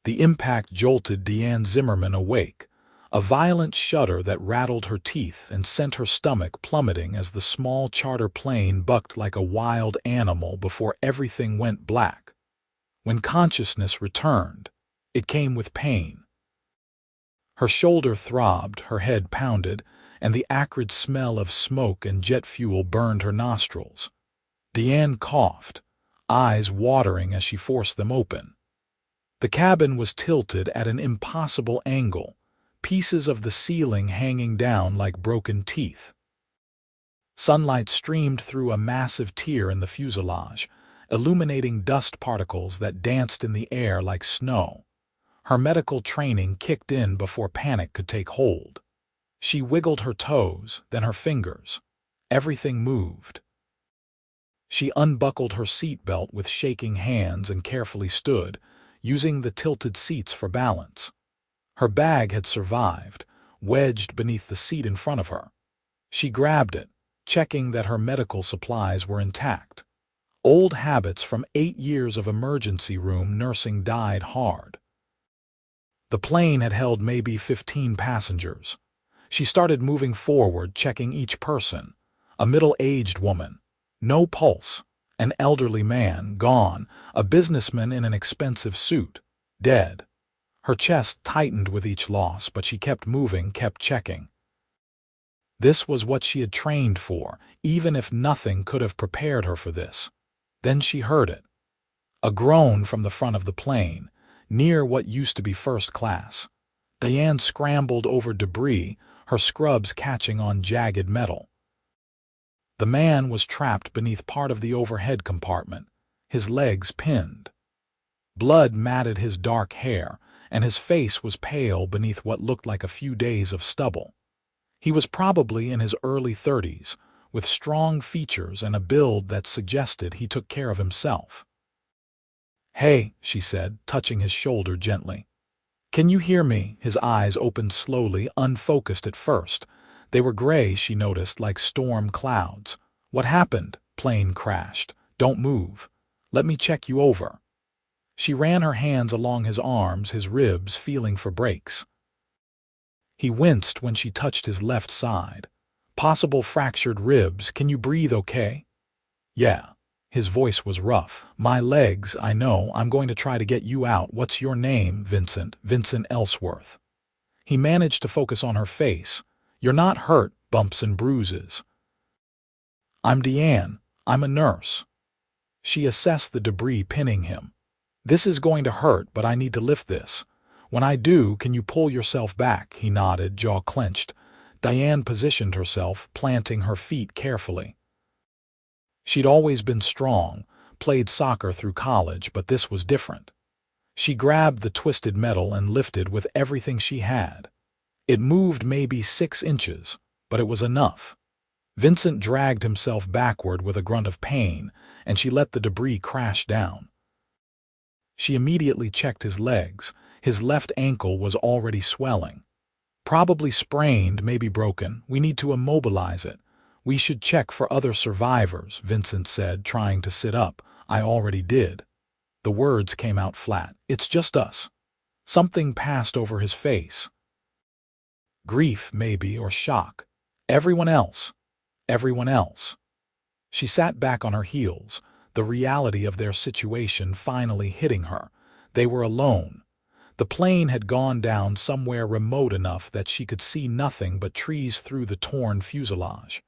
The impact jolted Diane Zimmerman awake, a violent shudder that rattled her teeth and sent her stomach plummeting as the small charter plane bucked like a wild animal before everything went black. When consciousness returned, it came with pain. Her shoulder throbbed, her head pounded, and the acrid smell of smoke and jet fuel burned her nostrils. Diane coughed, eyes watering as she forced them open. The cabin was tilted at an impossible angle, pieces of the ceiling hanging down like broken teeth. Sunlight streamed through a massive tear in the fuselage, illuminating dust particles that danced in the air like snow. Her medical training kicked in before panic could take hold. She wiggled her toes, then her fingers. Everything moved. She unbuckled her seatbelt with shaking hands and carefully stood, using the tilted seats for balance. Her bag had survived, wedged beneath the seat in front of her. She grabbed it, checking that her medical supplies were intact. Old habits from 8 years of emergency room nursing died hard. The plane had held maybe 15 passengers. She started moving forward, checking each person. A middle-aged woman. No pulse. An elderly man, gone. A businessman in an expensive suit. Dead. Her chest tightened with each loss, but she kept moving, kept checking. This was what she had trained for, even if nothing could have prepared her for this. Then she heard it. A groan from the front of the plane, near what used to be first class. Diane scrambled over debris, her scrubs catching on jagged metal. The man was trapped beneath part of the overhead compartment, his legs pinned. Blood matted his dark hair, and his face was pale beneath what looked like a few days of stubble. He was probably in his early 30s, with strong features and a build that suggested he took care of himself. "Hey," she said, touching his shoulder gently. "Can you hear me?" His eyes opened slowly, unfocused at first. They were gray, she noticed, like storm clouds. "What happened?" "Plane crashed. Don't move. Let me check you over." She ran her hands along his arms, his ribs, feeling for breaks. He winced when she touched his left side. "Possible fractured ribs. Can you breathe okay?" "Yeah." His voice was rough. "My legs, I know. I'm going to try to get you out. What's your name?" "Vincent. Vincent Elsworth." He managed to focus on her face. "You're not hurt, bumps and bruises." "I'm Diane. I'm a nurse." She assessed the debris pinning him. "This is going to hurt, but I need to lift this. When I do, can you pull yourself back?" He nodded, jaw clenched. Diane positioned herself, planting her feet carefully. She'd always been strong, played soccer through college, but this was different. She grabbed the twisted metal and lifted with everything she had. It moved maybe 6 inches, but it was enough. Vincent dragged himself backward with a grunt of pain, and she let the debris crash down. She immediately checked his legs. His left ankle was already swelling. "Probably sprained, maybe broken. We need to immobilize it. We should check for other survivors," Vincent said, trying to sit up. "I already did." The words came out flat. "It's just us." Something passed over his face. Grief, maybe, or shock. Everyone else. Everyone else. She sat back on her heels, the reality of their situation finally hitting her. They were alone. The plane had gone down somewhere remote enough that she could see nothing but trees through the torn fuselage.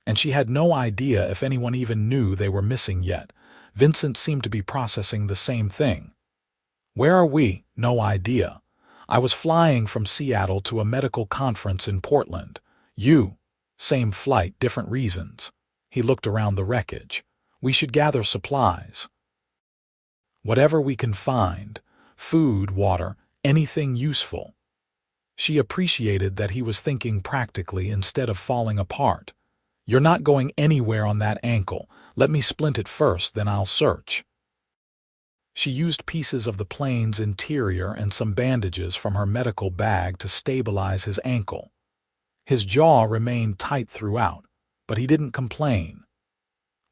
And she had no idea if anyone even knew they were missing yet. Vincent seemed to be processing the same thing. "Where are we?" "No idea. I was flying from Seattle to a medical conference in Portland. You?" "Same flight, different reasons." He looked around the wreckage. "We should gather supplies. Whatever we can find. Food, water, anything useful." She appreciated that he was thinking practically instead of falling apart. "You're not going anywhere on that ankle. Let me splint it first, then I'll search." She used pieces of the plane's interior and some bandages from her medical bag to stabilize his ankle. His jaw remained tight throughout, but he didn't complain.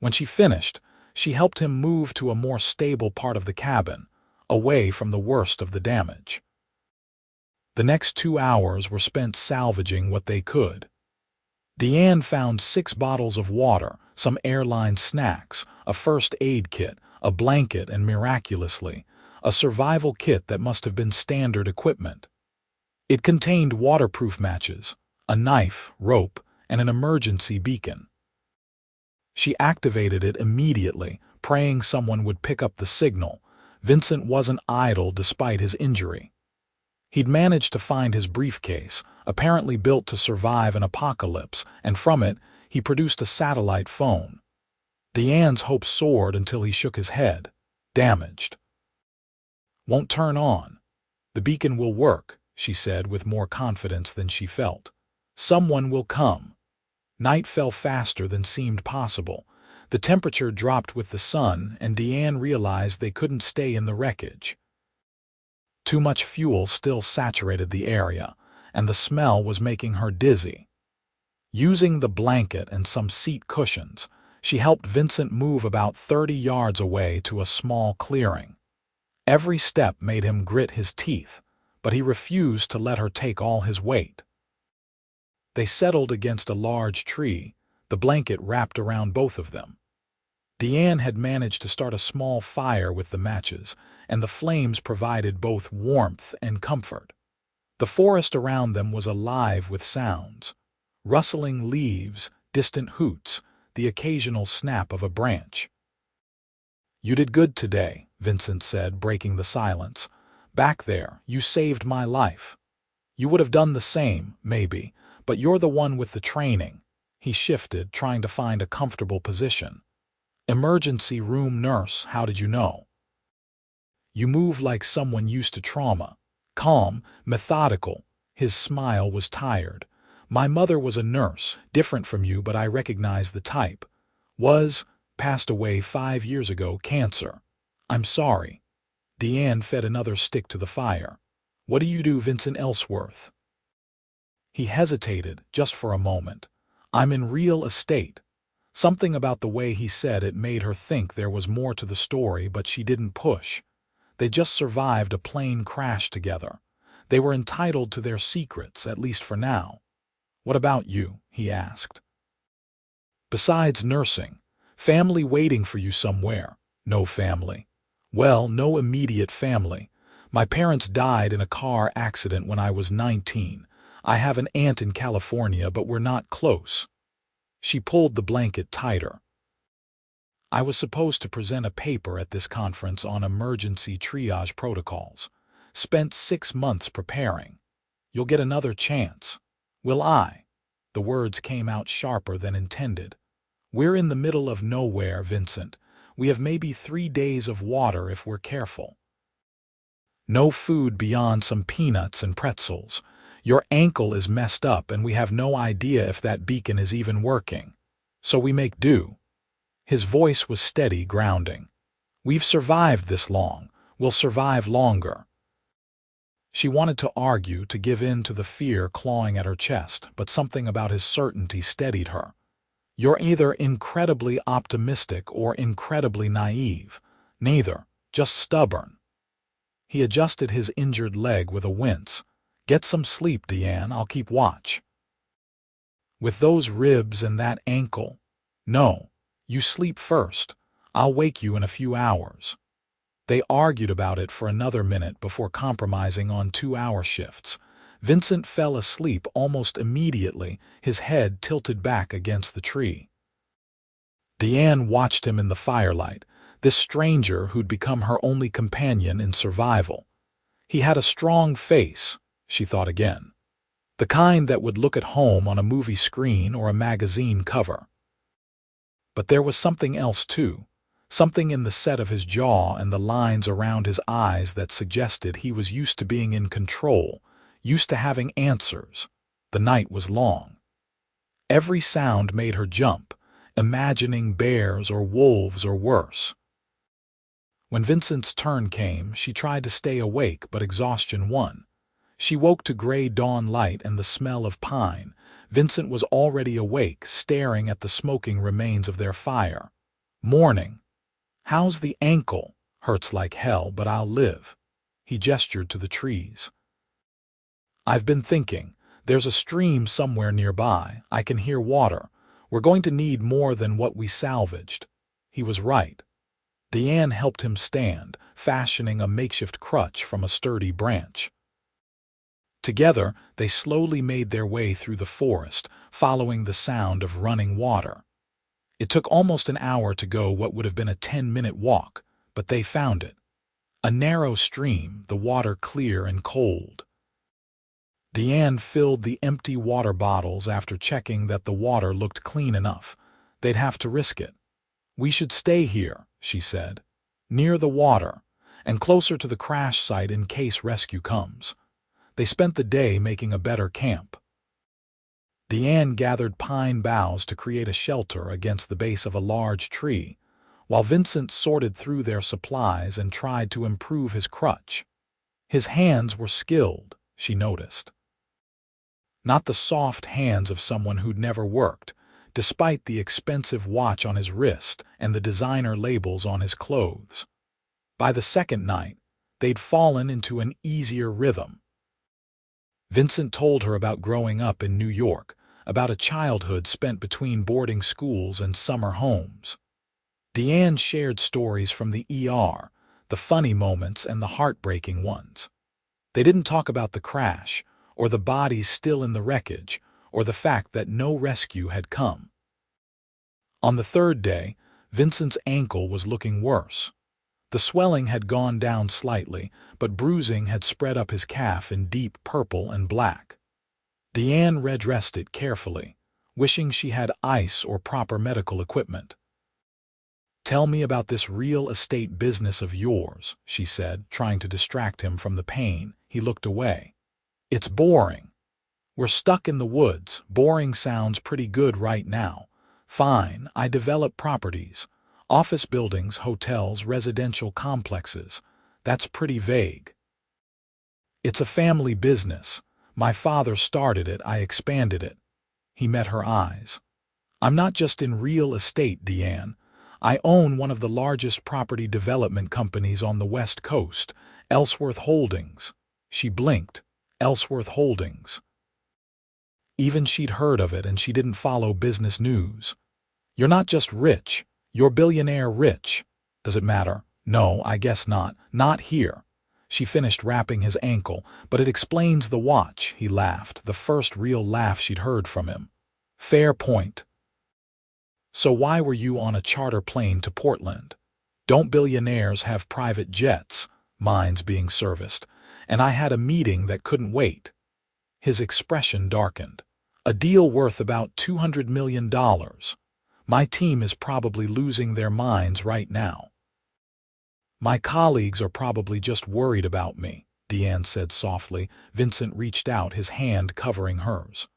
When she finished, she helped him move to a more stable part of the cabin, away from the worst of the damage. The next 2 hours were spent salvaging what they could. Diane found 6 bottles of water, some airline snacks, a first aid kit, a blanket, and miraculously, a survival kit that must have been standard equipment. It contained waterproof matches, a knife, rope, and an emergency beacon. She activated it immediately, praying someone would pick up the signal. Vincent wasn't idle despite his injury. He'd managed to find his briefcase, apparently built to survive an apocalypse, and from it, he produced a satellite phone. Diane's hopes soared until he shook his head. Damaged. Won't turn on. The beacon will work, she said with more confidence than she felt. Someone will come. Night fell faster than seemed possible. The temperature dropped with the sun, and Diane realized they couldn't stay in the wreckage. Too much fuel still saturated the area, and the smell was making her dizzy. Using the blanket and some seat cushions, she helped Vincent move about 30 yards away to a small clearing. Every step made him grit his teeth, but he refused to let her take all his weight. They settled against a large tree, the blanket wrapped around both of them. Diane had managed to start a small fire with the matches, and the flames provided both warmth and comfort. The forest around them was alive with sounds. Rustling leaves, distant hoots, the occasional snap of a branch. "You did good today," Vincent said, breaking the silence. "Back there, you saved my life. You would have done the same, maybe, but you're the one with the training." He shifted, trying to find a comfortable position. "Emergency room nurse, how did you know?" "You move like someone used to trauma. Calm, methodical." His smile was tired. "My mother was a nurse, different from you, but I recognize the type. Passed away 5 years ago, cancer. I'm sorry." Diane fed another stick to the fire. "What do you do, Vincent Elsworth?" He hesitated, just for a moment. "I'm in real estate." Something about the way he said it made her think there was more to the story, but she didn't push. They just survived a plane crash together. They were entitled to their secrets, at least for now. "What about you?" he asked. "Besides nursing, family waiting for you somewhere." "No family." "Well, no immediate family. My parents died in a car accident when I was 19. I have an aunt in California, but we're not close." She pulled the blanket tighter. "I was supposed to present a paper at this conference on emergency triage protocols. Spent 6 months preparing. You'll get another chance." "Will I?" The words came out sharper than intended. "We're in the middle of nowhere, Vincent. We have maybe 3 days of water if we're careful. No food beyond some peanuts and pretzels. Your ankle is messed up and we have no idea if that beacon is even working. So we make do." His voice was steady, grounding. "We've survived this long. We'll survive longer." She wanted to argue, to give in to the fear clawing at her chest, but something about his certainty steadied her. "You're either incredibly optimistic or incredibly naive. Neither, just stubborn." He adjusted his injured leg with a wince. "Get some sleep, Diane, I'll keep watch." "With those ribs and that ankle?" "No, you sleep first. I'll wake you in a few hours." They argued about it for another minute before compromising on 2-hour shifts. Vincent fell asleep almost immediately, his head tilted back against the tree. Diane watched him in the firelight, this stranger who'd become her only companion in survival. He had a strong face, she thought again. The kind that would look at home on a movie screen or a magazine cover. But there was something else too, something in the set of his jaw and the lines around his eyes that suggested he was used to being in control, used to having answers. The night was long. Every sound made her jump, imagining bears or wolves or worse. When Vincent's turn came, she tried to stay awake, but exhaustion won. She woke to gray dawn light and the smell of pine. Vincent was already awake, staring at the smoking remains of their fire. "Morning. How's the ankle?" Hurts like hell, but I'll live. He gestured to the trees. I've been thinking. There's a stream somewhere nearby. I can hear water. We're going to need more than what we salvaged. He was right. Diane helped him stand, fashioning a makeshift crutch from a sturdy branch. Together, they slowly made their way through the forest, following the sound of running water. It took almost an hour to go what would have been a 10-minute walk, but they found it. A narrow stream, the water clear and cold. Diane filled the empty water bottles after checking that the water looked clean enough. They'd have to risk it. We should stay here, she said, near the water, and closer to the crash site in case rescue comes. They spent the day making a better camp. Diane gathered pine boughs to create a shelter against the base of a large tree, while Vincent sorted through their supplies and tried to improve his crutch. His hands were skilled, she noticed. Not the soft hands of someone who'd never worked, despite the expensive watch on his wrist and the designer labels on his clothes. By the second night, they'd fallen into an easier rhythm. Vincent told her about growing up in New York, about a childhood spent between boarding schools and summer homes. Diane shared stories from the ER, the funny moments and the heartbreaking ones. They didn't talk about the crash, or the bodies still in the wreckage, or the fact that no rescue had come. On the third day, Vincent's ankle was looking worse. The swelling had gone down slightly, but bruising had spread up his calf in deep purple and black. Diane redressed it carefully, wishing she had ice or proper medical equipment. "Tell me about this real estate business of yours," she said, trying to distract him from the pain. He looked away. "It's boring." "We're stuck in the woods. Boring sounds pretty good right now." "Fine, I develop properties. Office buildings, hotels, residential complexes. That's pretty vague." "It's a family business. My father started it, I expanded it." He met her eyes. "I'm not just in real estate, Diane. I own one of the largest property development companies on the West Coast, Elsworth Holdings." She blinked. Elsworth Holdings. Even she'd heard of it, and she didn't follow business news. "You're not just rich. You're billionaire rich." "Does it matter?" "No, I guess not. Not here." She finished wrapping his ankle. "But it explains the watch," he laughed, the first real laugh she'd heard from him. "Fair point. So why were you on a charter plane to Portland?" "Don't billionaires have private jets?" "Mine's being serviced. And I had a meeting that couldn't wait." His expression darkened. "A deal worth about $200 million. My team is probably losing their minds right now." "My colleagues are probably just worried about me," Diane said softly. Vincent reached out, his hand covering hers.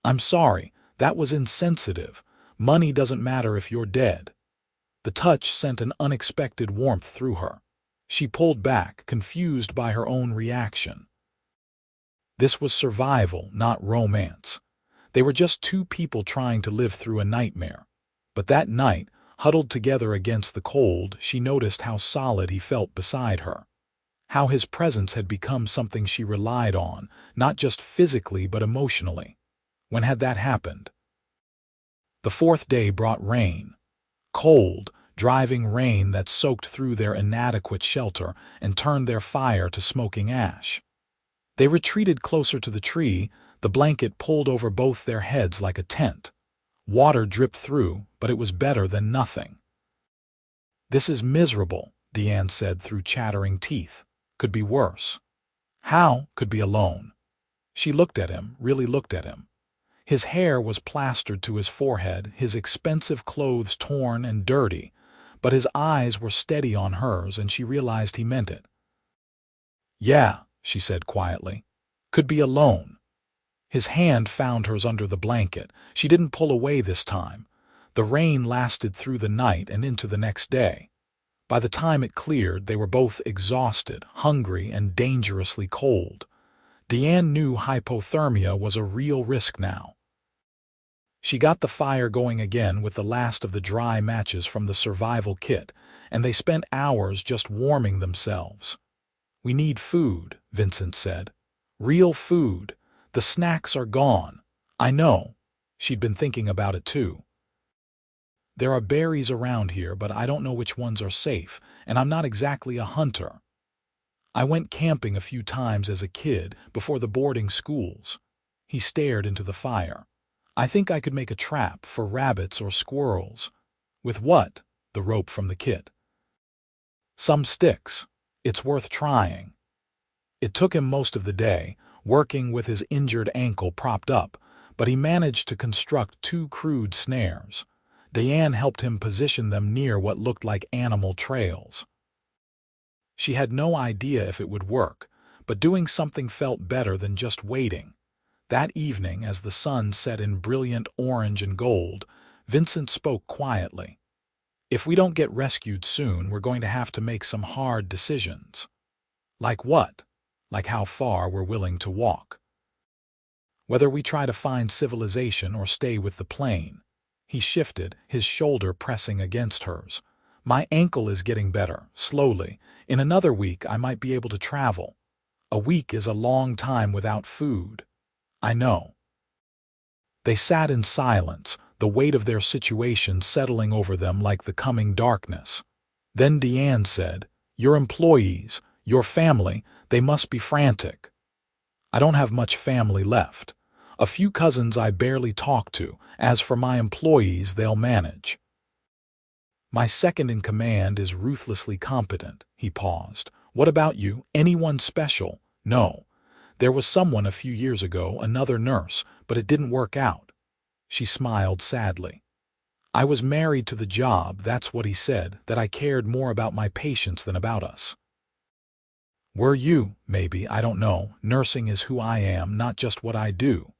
"I'm sorry, that was insensitive. Money doesn't matter if you're dead." The touch sent an unexpected warmth through her. She pulled back, confused by her own reaction. This was survival, not romance. They were just two people trying to live through a nightmare. But that night, huddled together against the cold, she noticed how solid he felt beside her. How his presence had become something she relied on, not just physically but emotionally. When had that happened? The fourth day brought rain. Cold, driving rain that soaked through their inadequate shelter and turned their fire to smoking ash. They retreated closer to the tree, the blanket pulled over both their heads like a tent. Water dripped through, but it was better than nothing. "This is miserable," Diane said through chattering teeth. "Could be worse." "How?" "Could be alone." She looked at him, really looked at him. His hair was plastered to his forehead, his expensive clothes torn and dirty, but his eyes were steady on hers, and she realized he meant it. "Yeah," she said quietly. "Could be alone." His hand found hers under the blanket. She didn't pull away this time. The rain lasted through the night and into the next day. By the time it cleared, they were both exhausted, hungry, and dangerously cold. Diane knew hypothermia was a real risk now. She got the fire going again with the last of the dry matches from the survival kit, and they spent hours just warming themselves. "We need food," Vincent said. "Real food. The snacks are gone." "I know." She'd been thinking about it too. "There are berries around here, but I don't know which ones are safe, and I'm not exactly a hunter. I went camping a few times as a kid before the boarding schools." He stared into the fire. "I think I could make a trap for rabbits or squirrels." "With what?" "The rope from the kit." "Some sticks. It's worth trying." It took him most of the day, working with his injured ankle propped up, but he managed to construct 2 crude snares. Diane helped him position them near what looked like animal trails. She had no idea if it would work, but doing something felt better than just waiting. That evening, as the sun set in brilliant orange and gold, Vincent spoke quietly. "If we don't get rescued soon, we're going to have to make some hard decisions." "Like what?" "Like how far we're willing to walk. Whether we try to find civilization or stay with the plane." He shifted, his shoulder pressing against hers. "My ankle is getting better, slowly. In another week I might be able to travel." "A week is a long time without food." "I know." They sat in silence, the weight of their situation settling over them like the coming darkness. Then Diane said, "Your employees, your family, they must be frantic." "I don't have much family left. A few cousins I barely talk to. As for my employees, they'll manage." "My second in command is ruthlessly competent." He paused. "What about you? Anyone special?" "No. There was someone a few years ago, another nurse, but it didn't work out." She smiled sadly. "I was married to the job, that's what he said, that I cared more about my patients than about us." "Were you? Maybe, I don't know. Nursing is who I am, not just what I do."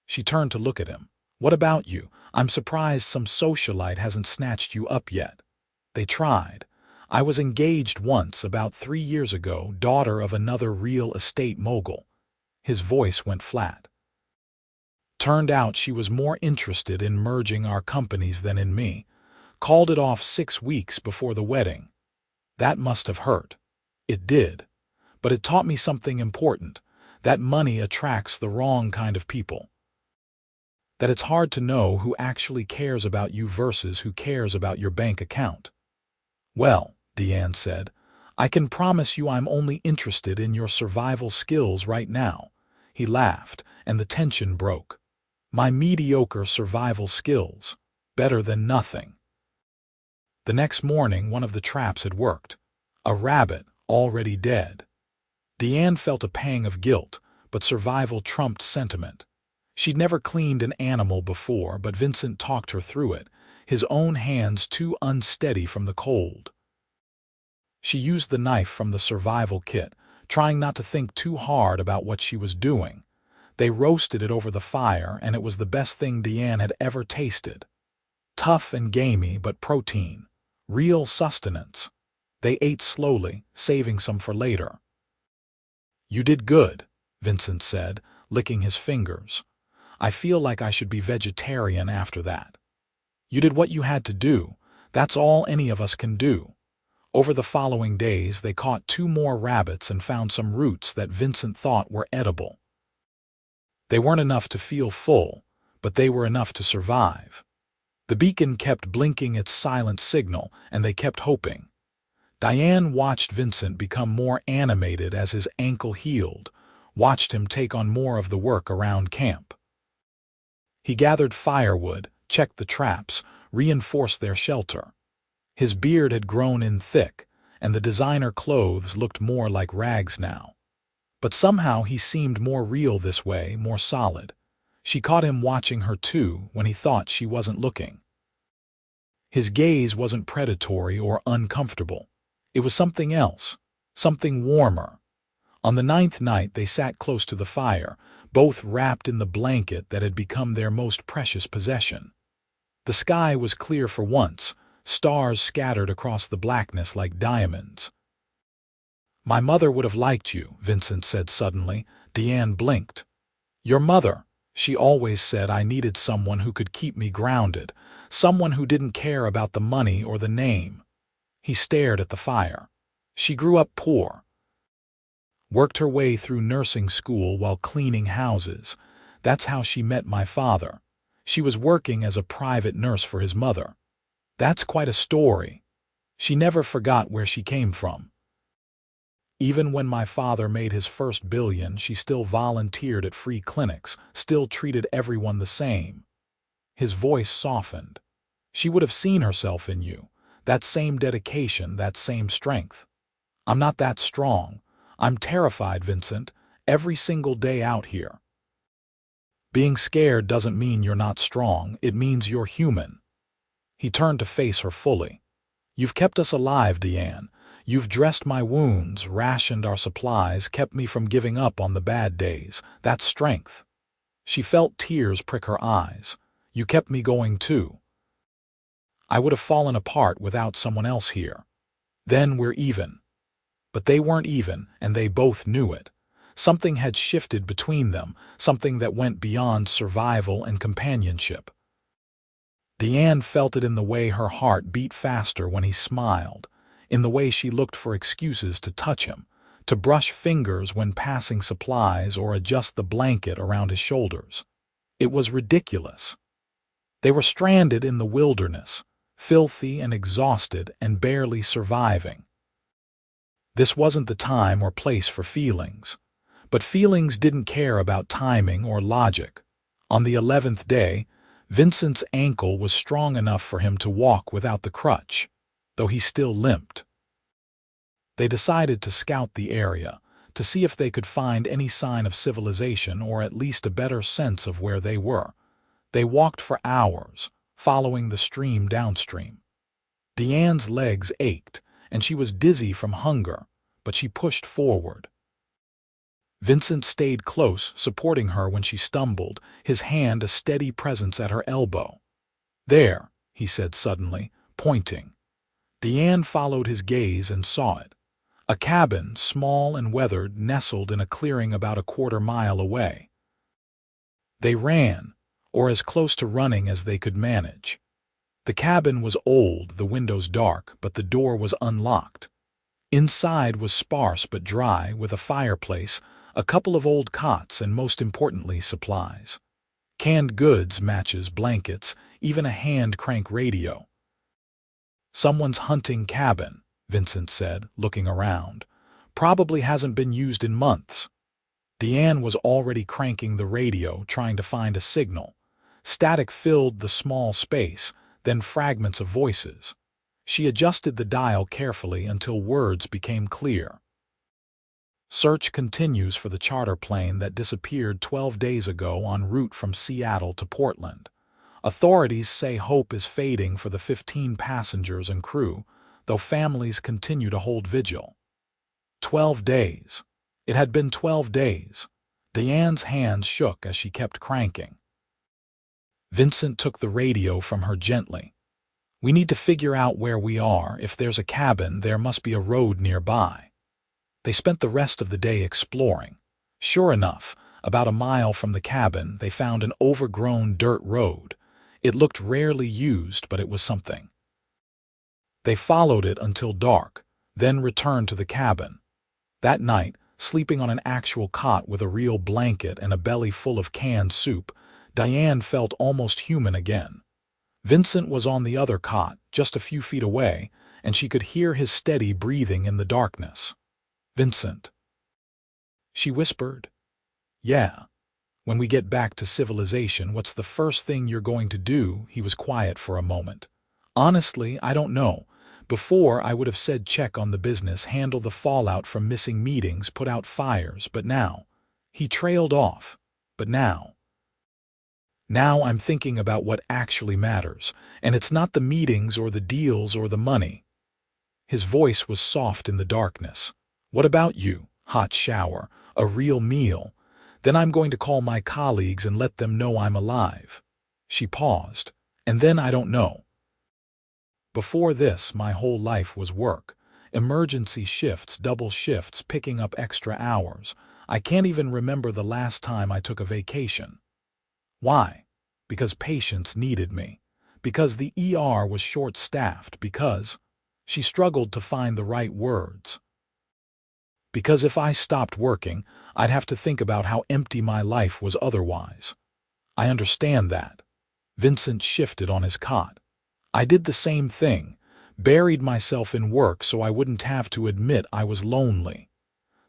She turned to look at him. "What about you? I'm surprised some socialite hasn't snatched you up yet." "They tried. I was engaged once, about 3 years ago, daughter of another real estate mogul." His voice went flat. "Turned out she was more interested in merging our companies than in me. Called it off 6 weeks before the wedding." "That must have hurt." "It did. But it taught me something important, that money attracts the wrong kind of people. That it's hard to know who actually cares about you versus who cares about your bank account." "Well," Diane said, "I can promise you I'm only interested in your survival skills right now." He laughed, and the tension broke. "My mediocre survival skills. Better than nothing." The next morning, one of the traps had worked. A rabbit, already dead. Diane felt a pang of guilt, but survival trumped sentiment. She'd never cleaned an animal before, but Vincent talked her through it, his own hands too unsteady from the cold. She used the knife from the survival kit, trying not to think too hard about what she was doing. They roasted it over the fire, and it was the best thing Diane had ever tasted. Tough and gamey, but protein. Real sustenance. They ate slowly, saving some for later. "You did good," Vincent said, licking his fingers. "I feel like I should be vegetarian after that." "You did what you had to do. That's all any of us can do." Over the following days, they caught 2 more rabbits and found some roots that Vincent thought were edible. They weren't enough to feel full, but they were enough to survive. The beacon kept blinking its silent signal, and they kept hoping. Diane watched Vincent become more animated as his ankle healed, watched him take on more of the work around camp. He gathered firewood, checked the traps, reinforced their shelter. His beard had grown in thick, and the designer clothes looked more like rags now. But somehow he seemed more real this way, more solid. She caught him watching her too when he thought she wasn't looking. His gaze wasn't predatory or uncomfortable. It was something else, something warmer. On the 9th night they sat close to the fire, both wrapped in the blanket that had become their most precious possession. The sky was clear for once, stars scattered across the blackness like diamonds. "My mother would have liked you," Vincent said suddenly. Diane blinked. "Your mother?" She always said I needed someone who could keep me grounded, someone who didn't care about the money or the name. He stared at the fire. She grew up poor, worked her way through nursing school while cleaning houses. That's how she met my father. She was working as a private nurse for his mother. That's quite a story. She never forgot where she came from. Even when my father made his first billion, she still volunteered at free clinics, still treated everyone the same. His voice softened. She would have seen herself in you. That same dedication, that same strength. I'm not that strong. I'm terrified, Vincent, every single day out here. Being scared doesn't mean you're not strong. It means you're human. He turned to face her fully. You've kept us alive, Diane. You've dressed my wounds, rationed our supplies, kept me from giving up on the bad days. That's strength. She felt tears prick her eyes. You kept me going too. I would have fallen apart without someone else here. Then we're even. But they weren't even, and they both knew it. Something had shifted between them, something that went beyond survival and companionship. Diane felt it in the way her heart beat faster when he smiled, in the way she looked for excuses to touch him, to brush fingers when passing supplies or adjust the blanket around his shoulders. It was ridiculous. They were stranded in the wilderness, filthy and exhausted and barely surviving. This wasn't the time or place for feelings. But feelings didn't care about timing or logic. On the 11th day, Vincent's ankle was strong enough for him to walk without the crutch, though he still limped. They decided to scout the area, to see if they could find any sign of civilization or at least a better sense of where they were. They walked for hours, following the stream downstream. Diane's legs ached, and she was dizzy from hunger, but she pushed forward. Vincent stayed close, supporting her when she stumbled, his hand a steady presence at her elbow. There, he said suddenly, pointing. Diane followed his gaze and saw it. A cabin, small and weathered, nestled in a clearing about a quarter-mile away. They ran, or as close to running as they could manage. The cabin was old, the windows dark, but the door was unlocked. Inside was sparse but dry, with a fireplace, a couple of old cots, and most importantly, supplies. Canned goods, matches, blankets, even a hand-crank radio. Someone's hunting cabin, Vincent said, looking around. Probably hasn't been used in months. Diane was already cranking the radio, trying to find a signal. Static filled the small space, then fragments of voices. She adjusted the dial carefully until words became clear. Search continues for the charter plane that disappeared 12 days ago en route from Seattle to Portland. Authorities say hope is fading for the 15 passengers and crew, though families continue to hold vigil. 12 days. It had been 12 days. Diane's hands shook as she kept cranking. Vincent took the radio from her gently. We need to figure out where we are. If there's a cabin, there must be a road nearby. They spent the rest of the day exploring. Sure enough, about a mile from the cabin, they found an overgrown dirt road. It looked rarely used, but it was something. They followed it until dark, then returned to the cabin. That night, sleeping on an actual cot with a real blanket and a belly full of canned soup, Diane felt almost human again. Vincent was on the other cot, just a few feet away, and she could hear his steady breathing in the darkness. Vincent. She whispered. Yeah. When we get back to civilization, what's the first thing you're going to do? He was quiet for a moment. Honestly, I don't know. Before, I would have said check on the business, handle the fallout from missing meetings, put out fires, but now. He trailed off. But now. Now I'm thinking about what actually matters, and it's not the meetings or the deals or the money. His voice was soft in the darkness. What about you? Hot shower, a real meal. Then I'm going to call my colleagues and let them know I'm alive. She paused. And then I don't know. Before this, my whole life was work. Emergency shifts, double shifts, picking up extra hours. I can't even remember the last time I took a vacation. Why? Because patients needed me. Because the ER was short-staffed. Because she struggled to find the right words. Because if I stopped working, I'd have to think about how empty my life was otherwise. I understand that. Vincent shifted on his cot. I did the same thing, buried myself in work so I wouldn't have to admit I was lonely.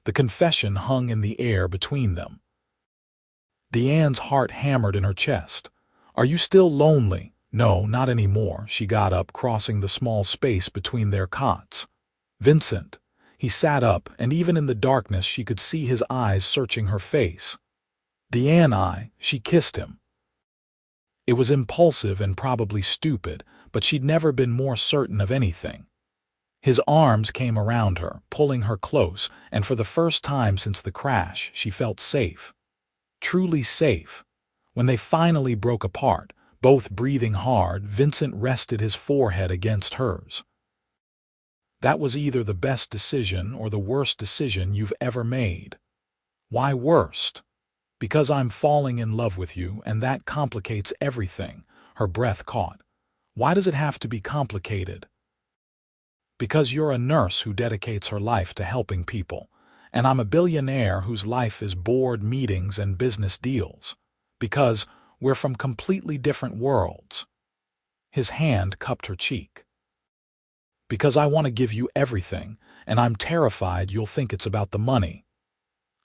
The confession hung in the air between them. Diane's heart hammered in her chest. Are you still lonely? No, not anymore. She got up, crossing the small space between their cots. Vincent. He sat up, and even in the darkness she could see his eyes searching her face. Diane, she kissed him. It was impulsive and probably stupid, but she'd never been more certain of anything. His arms came around her, pulling her close, and for the first time since the crash, she felt safe. Truly safe. When they finally broke apart, both breathing hard, Vincent rested his forehead against hers. That was either the best decision or the worst decision you've ever made. Why worst? Because I'm falling in love with you, and that complicates everything. Her breath caught. Why does it have to be complicated? Because you're a nurse who dedicates her life to helping people, and I'm a billionaire whose life is board meetings and business deals. Because we're from completely different worlds. His hand cupped her cheek. Because I want to give you everything, and I'm terrified you'll think it's about the money.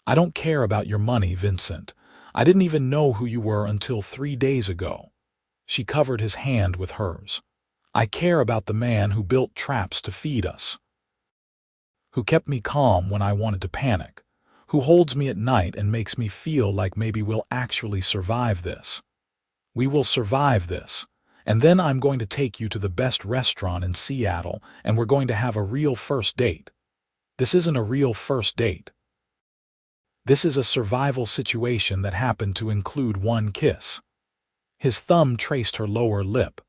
I don't care about your money, Vincent. I didn't even know who you were until 3 days ago. She covered his hand with hers. I care about the man who built traps to feed us. Who kept me calm when I wanted to panic. Who holds me at night and makes me feel like maybe we'll actually survive this. We will survive this. And then I'm going to take you to the best restaurant in Seattle, and we're going to have a real first date. This isn't a real first date. This is a survival situation that happened to include one kiss. His thumb traced her lower lip.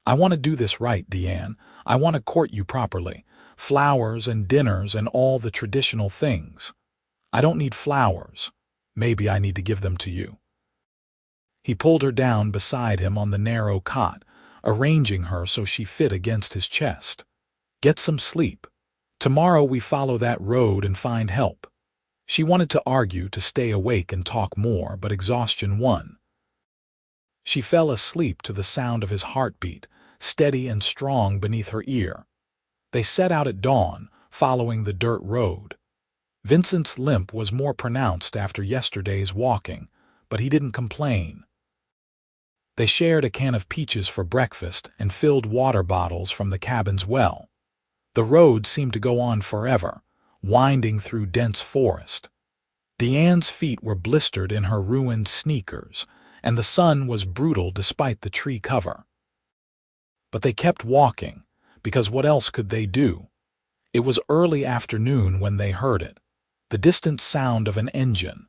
I want to do this right, Diane. I want to court you properly. Flowers and dinners and all the traditional things. I don't need flowers. Maybe I need to give them to you. He pulled her down beside him on the narrow cot, arranging her so she fit against his chest. Get some sleep. Tomorrow we follow that road and find help. She wanted to argue, to stay awake and talk more, but exhaustion won. She fell asleep to the sound of his heartbeat, steady and strong beneath her ear. They set out at dawn, following the dirt road. Vincent's limp was more pronounced after yesterday's walking, but he didn't complain. They shared a can of peaches for breakfast and filled water bottles from the cabin's well. The road seemed to go on forever, winding through dense forest. Diane's feet were blistered in her ruined sneakers, and the sun was brutal despite the tree cover. But they kept walking, because what else could they do? It was early afternoon when they heard it, the distant sound of an engine.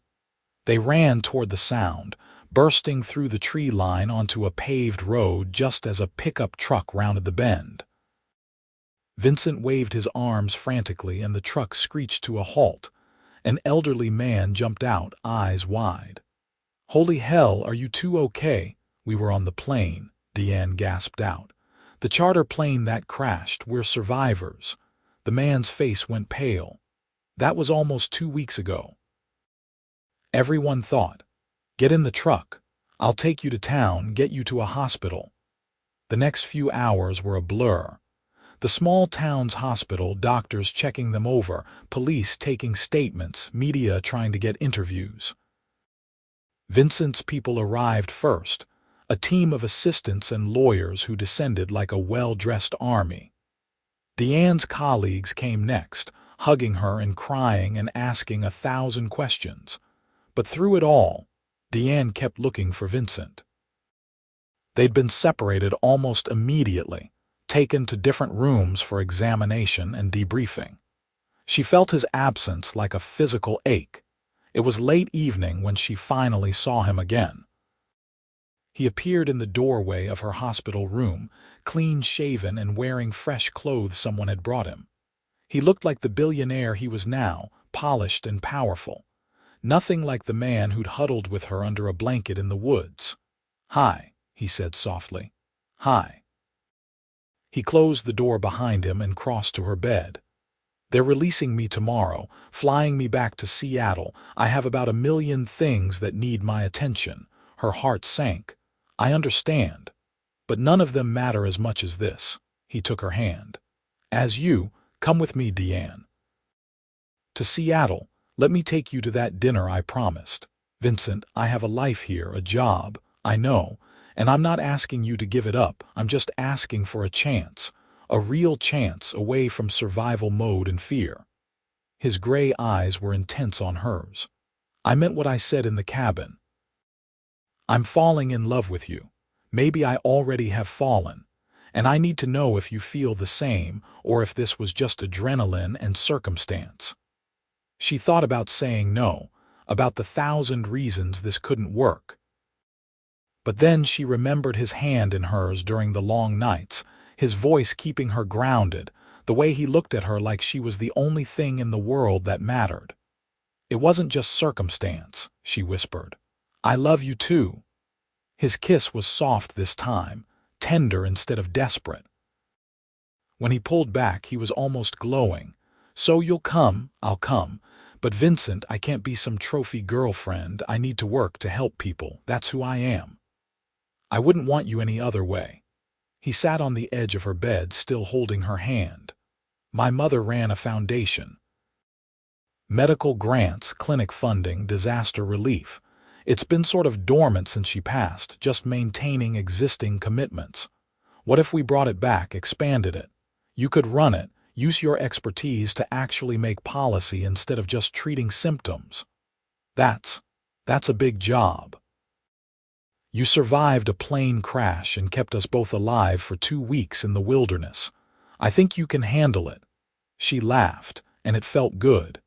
They ran toward the sound, bursting through the tree line onto a paved road just as a pickup truck rounded the bend. Vincent waved his arms frantically and the truck screeched to a halt. An elderly man jumped out, eyes wide. Holy hell, are you two okay? We were on the plane, Diane gasped out. The charter plane that crashed, we're survivors. The man's face went pale. That was almost 2 weeks ago. Everyone thought, get in the truck. I'll take you to town, get you to a hospital. The next few hours were a blur. The small town's hospital, doctors checking them over, police taking statements, media trying to get interviews. Vincent's people arrived first, a team of assistants and lawyers who descended like a well-dressed army. Diane's colleagues came next, hugging her and crying and asking 1,000 questions. But through it all, Diane kept looking for Vincent. They'd been separated almost immediately, taken to different rooms for examination and debriefing. She felt his absence like a physical ache. It was late evening when she finally saw him again. He appeared in the doorway of her hospital room, clean-shaven and wearing fresh clothes someone had brought him. He looked like the billionaire he was now, polished and powerful. Nothing like the man who'd huddled with her under a blanket in the woods. "Hi," he said softly. "Hi." He closed the door behind him and crossed to her bed. "They're releasing me tomorrow, flying me back to Seattle. I have about 1,000,000 things that need my attention." Her heart sank. "I understand. But none of them matter as much as this." He took her hand. Come with me, Diane. "To Seattle. Let me take you to that dinner I promised. Vincent, I have a life here, a job, I know, and I'm not asking you to give it up. I'm just asking for a chance, a real chance away from survival mode and fear." His gray eyes were intense on hers. "I meant what I said in the cabin. I'm falling in love with you. Maybe I already have fallen. And I need to know if you feel the same, or if this was just adrenaline and circumstance." She thought about saying no, about the 1,000 reasons this couldn't work. But then she remembered his hand in hers during the long nights, his voice keeping her grounded, the way he looked at her like she was the only thing in the world that mattered. "It wasn't just circumstance," she whispered. "I love you too." His kiss was soft this time, tender instead of desperate. When he pulled back, he was almost glowing. "So you'll come, I'll come. But Vincent, I can't be some trophy girlfriend. I need to work to help people. That's who I am. I wouldn't want you any other way." He sat on the edge of her bed, still holding her hand. "My mother ran a foundation. Medical grants, clinic funding, disaster relief. It's been sort of dormant since she passed, just maintaining existing commitments. What if we brought it back, expanded it? You could run it, use your expertise to actually make policy instead of just treating symptoms. That's a big job. You survived a plane crash and kept us both alive for 2 weeks in the wilderness. I think you can handle it." She laughed, and it felt good.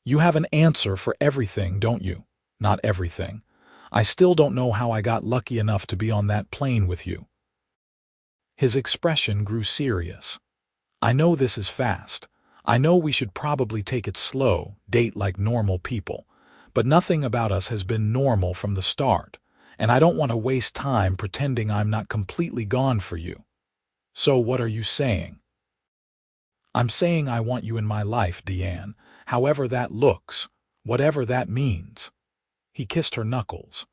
"You have an answer for everything, don't you?" "Not everything. I still don't know how I got lucky enough to be on that plane with you." His expression grew serious. "I know this is fast. I know we should probably take it slow, date like normal people. But nothing about us has been normal from the start, and I don't want to waste time pretending I'm not completely gone for you." "So what are you saying?" "I'm saying I want you in my life, Diane, however that looks, whatever that means." He kissed her knuckles.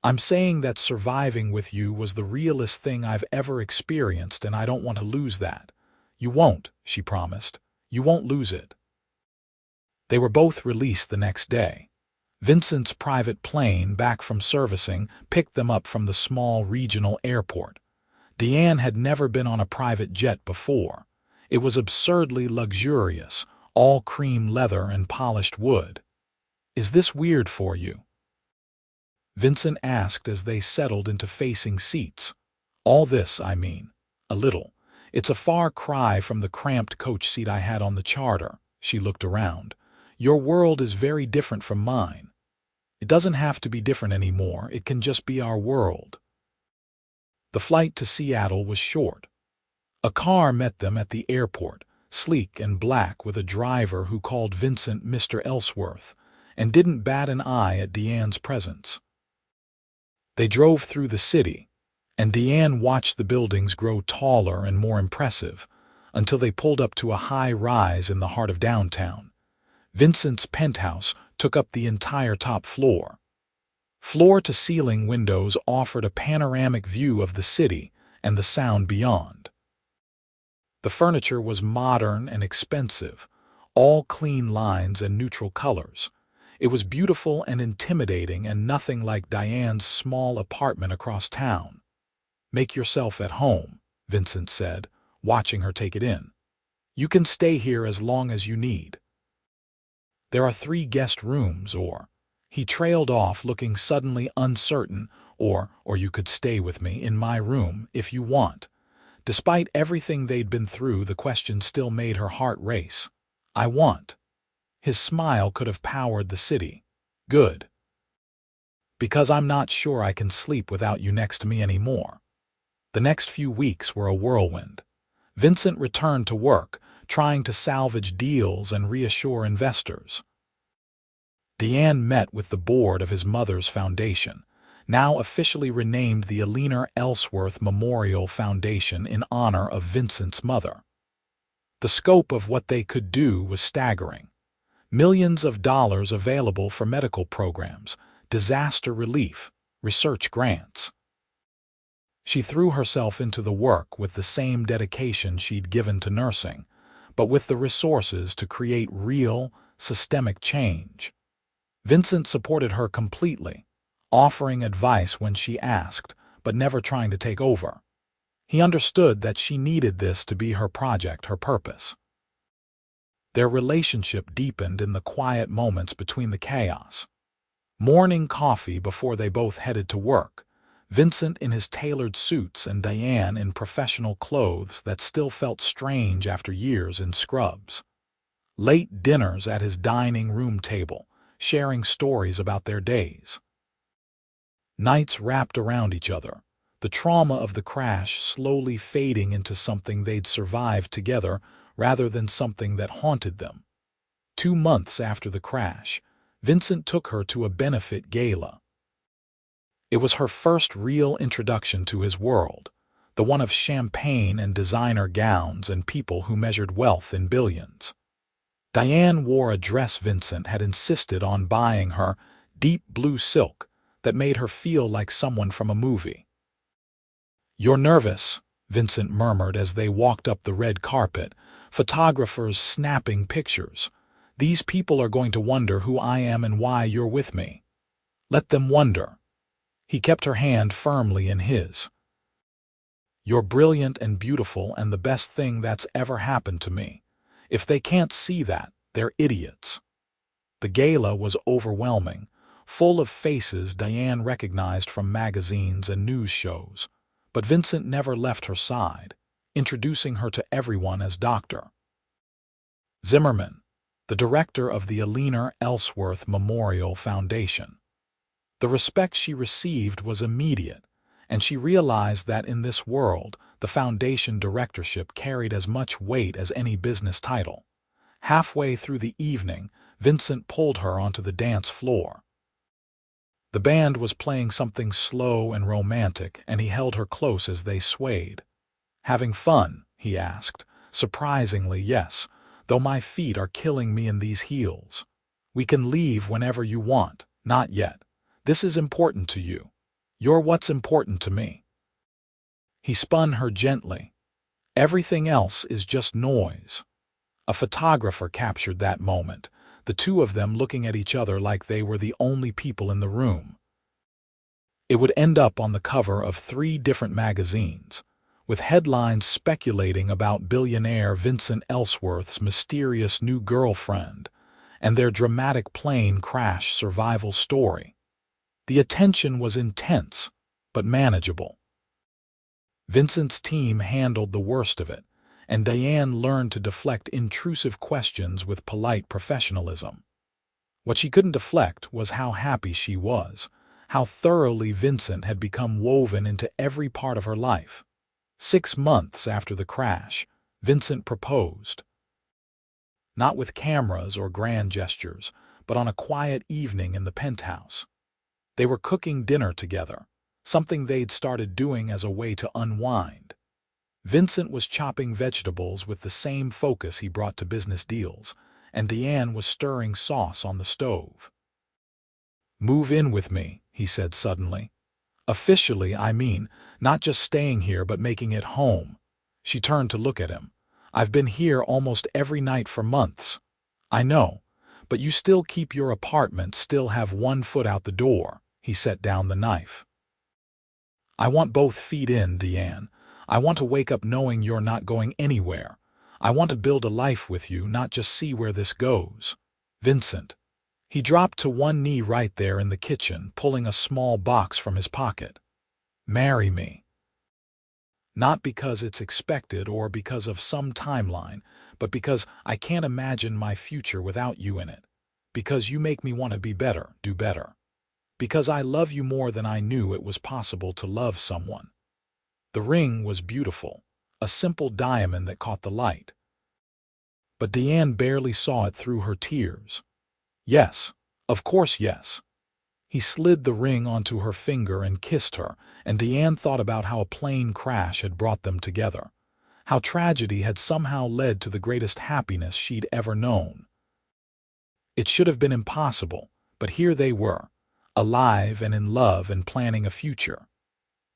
"I'm saying that surviving with you was the realest thing I've ever experienced, and I don't want to lose that." "You won't," she promised. "You won't lose it." They were both released the next day. Vincent's private plane, back from servicing, picked them up from the small regional airport. Diane had never been on a private jet before. It was absurdly luxurious, all cream leather and polished wood. "Is this weird for you?" Vincent asked as they settled into facing seats. "All this, I mean. A little. It's a far cry from the cramped coach seat I had on the charter." She looked around. "Your world is very different from mine." "It doesn't have to be different anymore. It can just be our world." The flight to Seattle was short. A car met them at the airport, sleek and black, with a driver who called Vincent Mr. Elsworth, and didn't bat an eye at Diane's presence. They drove through the city, and Diane watched the buildings grow taller and more impressive until they pulled up to a high rise in the heart of downtown. Vincent's penthouse took up the entire top floor. Floor-to-ceiling windows offered a panoramic view of the city and the sound beyond. The furniture was modern and expensive, all clean lines and neutral colors. It was beautiful and intimidating, and nothing like Diane's small apartment across town. "Make yourself at home," Vincent said, watching her take it in. "You can stay here as long as you need. There are 3 guest rooms, or—" He trailed off, looking suddenly uncertain, or you could stay with me in my room if you want." Despite everything they'd been through, the question still made her heart race. "I want." His smile could have powered the city. "Good. Because I'm not sure I can sleep without you next to me anymore." The next few weeks were a whirlwind. Vincent returned to work, trying to salvage deals and reassure investors. Diane met with the board of his mother's foundation, now officially renamed the Billionaire Elsworth Memorial Foundation in honor of Vincent's mother. The scope of what they could do was staggering. Millions of dollars available for medical programs, disaster relief, research grants. She threw herself into the work with the same dedication she'd given to nursing, but with the resources to create real, systemic change. Vincent supported her completely, offering advice when she asked, but never trying to take over. He understood that she needed this to be her project, her purpose. Their relationship deepened in the quiet moments between the chaos. Morning coffee before they both headed to work, Vincent in his tailored suits and Diane in professional clothes that still felt strange after years in scrubs. Late dinners at his dining room table, sharing stories about their days. Nights wrapped around each other, the trauma of the crash slowly fading into something they'd survived together rather than something that haunted them. 2 months after the crash, Vincent took her to a benefit gala. It was her first real introduction to his world, the one of champagne and designer gowns and people who measured wealth in billions. Diane wore a dress Vincent had insisted on buying her, deep blue silk, that made her feel like someone from a movie. "You're nervous," Vincent murmured as they walked up the red carpet, photographers snapping pictures. "These people are going to wonder who I am and why you're with me." "Let them wonder." He kept her hand firmly in his. "You're brilliant and beautiful and the best thing that's ever happened to me. If they can't see that, they're idiots." The gala was overwhelming, full of faces Diane recognized from magazines and news shows. But Vincent never left her side, introducing her to everyone as Dr. Zimmerman, the director of the Billionaire Elsworth Memorial Foundation. The respect she received was immediate, and she realized that in this world, the foundation directorship carried as much weight as any business title. Halfway through the evening, Vincent pulled her onto the dance floor. The band was playing something slow and romantic, and he held her close as they swayed. "Having fun?" he asked. "Surprisingly, yes, though my feet are killing me in these heels. We can leave whenever you want." "Not yet. This is important to you. You're what's important to me." He spun her gently. "Everything else is just noise." A photographer captured that moment, the two of them looking at each other like they were the only people in the room. It would end up on the cover of 3 different magazines, with headlines speculating about billionaire Vincent Elsworth's mysterious new girlfriend and their dramatic plane crash survival story. The attention was intense, but manageable. Vincent's team handled the worst of it, and Diane learned to deflect intrusive questions with polite professionalism. What she couldn't deflect was how happy she was, how thoroughly Vincent had become woven into every part of her life. 6 months after the crash, Vincent proposed. Not with cameras or grand gestures, but on a quiet evening in the penthouse. They were cooking dinner together, something they'd started doing as a way to unwind. Vincent was chopping vegetables with the same focus he brought to business deals, and Diane was stirring sauce on the stove. "Move in with me," he said suddenly. "Officially, I mean, not just staying here but making it home." She turned to look at him. "I've been here almost every night for months." "I know, but you still keep your apartment, still have one foot out the door." He set down the knife. "I want both feet in, Diane. I want to wake up knowing you're not going anywhere. I want to build a life with you, not just see where this goes." "Vincent." He dropped to one knee right there in the kitchen, pulling a small box from his pocket. "Marry me." "Not because it's expected or because of some timeline, but because I can't imagine my future without you in it. Because you make me want to be better, do better. Because I love you more than I knew it was possible to love someone." The ring was beautiful, a simple diamond that caught the light. But Diane barely saw it through her tears. "Yes, of course yes." He slid the ring onto her finger and kissed her, and Diane thought about how a plane crash had brought them together, how tragedy had somehow led to the greatest happiness she'd ever known. It should have been impossible, but here they were, alive and in love and planning a future.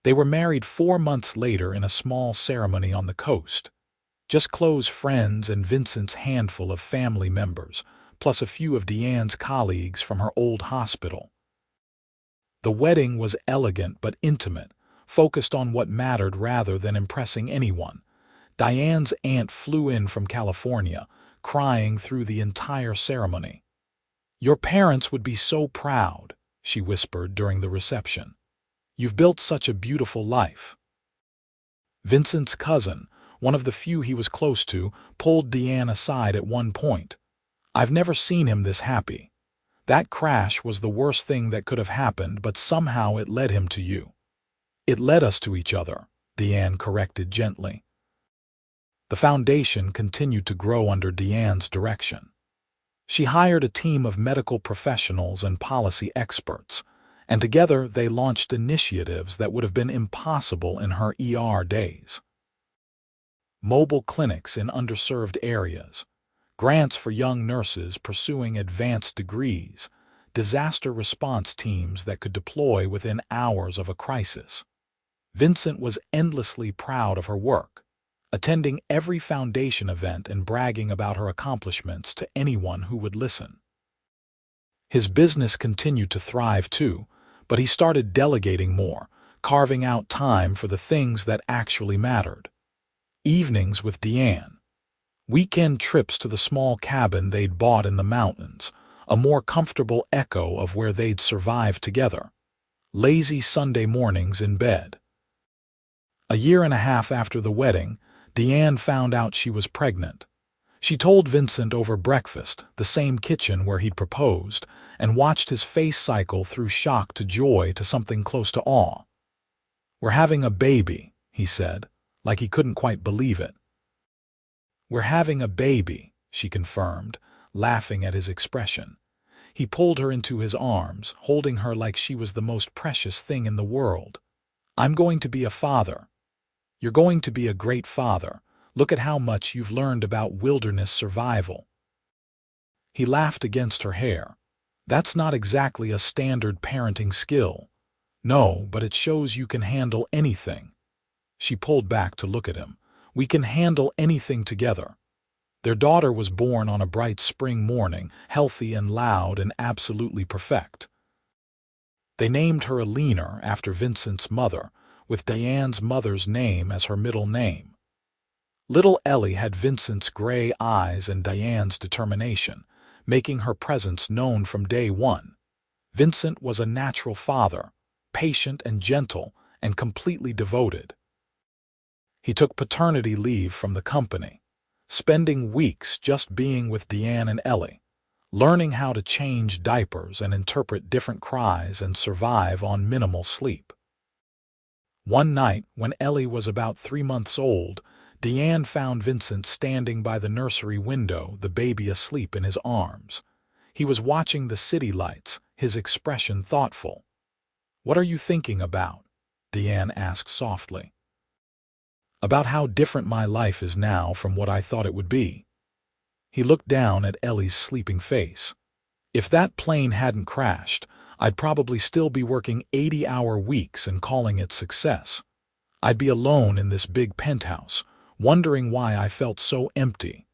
They were married 4 months later in a small ceremony on the coast. Just close friends and Vincent's handful of family members, plus a few of Diane's colleagues from her old hospital. The wedding was elegant but intimate, focused on what mattered rather than impressing anyone. Diane's aunt flew in from California, crying through the entire ceremony. "Your parents would be so proud," she whispered during the reception. "You've built such a beautiful life." Vincent's cousin, one of the few he was close to, pulled Diane aside at one point. "I've never seen him this happy. That crash was the worst thing that could have happened, but somehow it led him to you." "It led us to each other," Diane corrected gently. The foundation continued to grow under Diane's direction. She hired a team of medical professionals and policy experts, and together they launched initiatives that would have been impossible in her ER days. Mobile clinics in underserved areas, grants for young nurses pursuing advanced degrees, disaster response teams that could deploy within hours of a crisis. Vincent was endlessly proud of her work, attending every foundation event and bragging about her accomplishments to anyone who would listen. His business continued to thrive too, but he started delegating more, carving out time for the things that actually mattered. Evenings with Diane, weekend trips to the small cabin they'd bought in the mountains, a more comfortable echo of where they'd survived together, lazy Sunday mornings in bed. A year and a half after the wedding, Diane found out she was pregnant. She told Vincent over breakfast, the same kitchen where he'd proposed, and watched his face cycle through shock to joy to something close to awe. "We're having a baby," he said, like he couldn't quite believe it. "We're having a baby," she confirmed, laughing at his expression. He pulled her into his arms, holding her like she was the most precious thing in the world. "I'm going to be a father. You're going to be a great father. Look at how much you've learned about wilderness survival." He laughed against her hair. "That's not exactly a standard parenting skill." "No, but it shows you can handle anything." She pulled back to look at him. "We can handle anything together." Their daughter was born on a bright spring morning, healthy and loud and absolutely perfect. They named her Eleanor after Vincent's mother, with Diane's mother's name as her middle name. Little Ellie had Vincent's gray eyes and Diane's determination, making her presence known from day one. Vincent was a natural father, patient and gentle, and completely devoted. He took paternity leave from the company, spending weeks just being with Diane and Ellie, learning how to change diapers and interpret different cries and survive on minimal sleep. One night, when Ellie was about 3 months old, Diane found Vincent standing by the nursery window, the baby asleep in his arms. He was watching the city lights, his expression thoughtful. "What are you thinking about?" Diane asked softly. "About how different my life is now from what I thought it would be." He looked down at Ellie's sleeping face. "If that plane hadn't crashed, I'd probably still be working 80-hour weeks and calling it success. I'd be alone in this big penthouse, wondering why I felt so empty.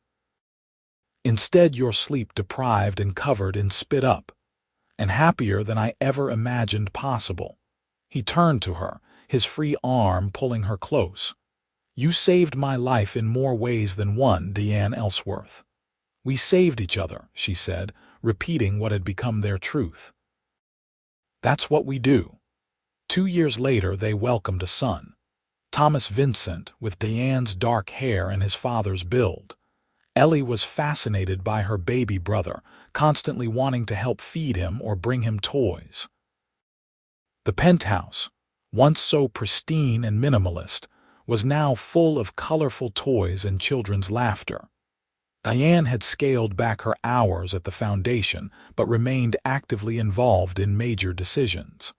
Instead, you're sleep-deprived and covered in spit up, and happier than I ever imagined possible." He turned to her, his free arm pulling her close. "You saved my life in more ways than one, Diane Elsworth." "We saved each other," she said, repeating what had become their truth. "That's what we do." 2 years later, they welcomed a son, Thomas Vincent, with Diane's dark hair and his father's build. Ellie was fascinated by her baby brother, constantly wanting to help feed him or bring him toys. The penthouse, once so pristine and minimalist, was now full of colorful toys and children's laughter. Diane had scaled back her hours at the foundation but remained actively involved in major decisions.